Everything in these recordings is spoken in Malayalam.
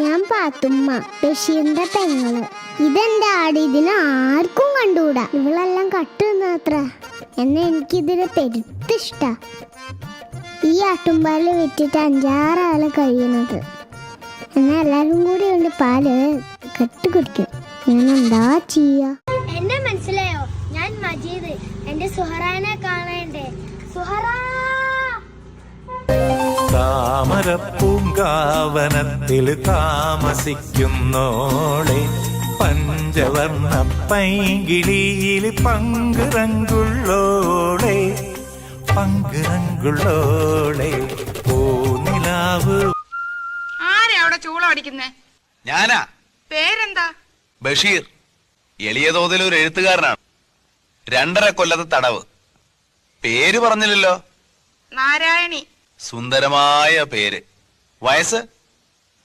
ഞാൻ പാത്തുമ്മ, ബഷീറിന്റെ പെങ്ങള്. ഇതെന്റെ ആട്. ഇതിന് ആർക്കും കണ്ടുകൂടാ. ഇവളെല്ലാം കട്ടുന്നത്ര. എന്നാ എനിക്കിതിന് പെരുത്തിഷ്ട. ഈ ആട്ടുംപാല് വിറ്റിട്ട് 5-6 ആള് കഴിയണത്. എന്നാ എല്ലാരും കൂടി ഉണ്ട് പാല് കെട്ടി കുടിക്കും. ഞാൻ എന്താ ചെയ്യാ? എന്നെ മനസ്സിലായോ? ഞാൻ മജീദ്. എന്റെ സുഹറാനെ കാണണ്ടേ? സുഹറ, താമരപ്പൂങ്കാവനത്തിൽ താമസിക്കുന്നോളെ, പഞ്ചവർണ്ണ പൈങ്കിളിയിൽ പങ്കുറങ്കുള്ളോളെ, പങ്കുറങ്കുള്ളോളെ പൂനിലാവ്. ആരാ അവിടെ ചൂളം അടിക്കുന്നേ? ഞാനാ. പേരെന്താ? ബഷീർ. എളിയ തോതിൽ ഒരു എഴുത്തുകാരനാണ്. 2.5 കൊല്ലത്തെ തടവ്. പേര് പറഞ്ഞില്ലല്ലോ. നാരായണി. സുന്ദരമായ പേര്. വയസ്സ്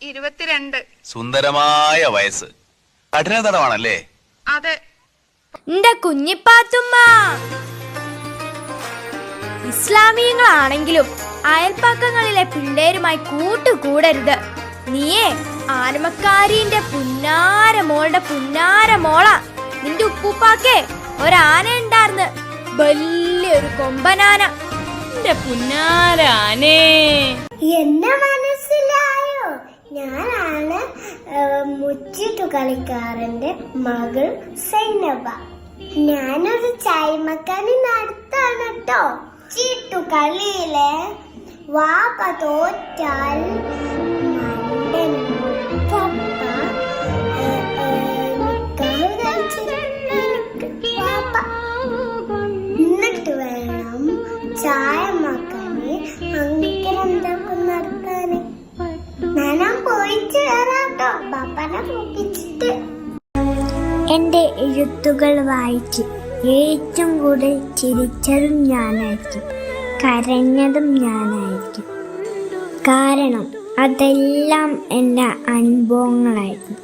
22. സുന്ദരമായ വയസ്സ്. കഠിന തടവാണല്ലേ? അതെ. എന്റെ കുഞ്ഞിപ്പാത്തുമ്മ, ഇസ്ലാമിയങ്ങളാണെങ്കിലും അയൽപ്പക്കങ്ങളിലെ പിള്ളേരുമായി കൂട്ടുകൂടരുത്. നീയേ ആനമക്കാരിന്റെ പുന്നാര മോളുടെ പുന്നാര മോളാ. നിന്റെ ഉപ്പുപ്പാക്കേ ഒരാന ഉണ്ടാർന്ന്, വലിയൊരു കൊമ്പനാന. എന്റെ പുന്നാരാനേ. എന്നെ മനസ്സിലായോ? ഞാനാണ് മുച്ചിട്ടു കളിക്കാരന്റെ മകൾ സൈനബ. ഞാനൊരു ചായ്മക്കാനി നടത്താണ് കേട്ടോ. ചീട്ടുകളിയിലെ വാപ്പ തോറ്റാൽ മണ്ടൻ പപ്പ വാപ്പ. എന്നിട്ട് വേണം ചായമക്കാനെ അങ്ങനെന്തൊക്കെ നടത്താന്. ഞാൻ പോയിച്ച് വരാട്ടോ പാപ്പനെ പൊപ്പിച്ചിട്ട്. എന്റെ എഴുത്തുകൾ വായിച്ച് ഏറ്റവും കൂടുതൽ ചിരിച്ചതും ഞാനായിരിക്കും, കരഞ്ഞതും ഞാനായിരിക്കും. കാരണം അതെല്ലാം എൻ്റെ അനുഭവങ്ങളായിരുന്നു.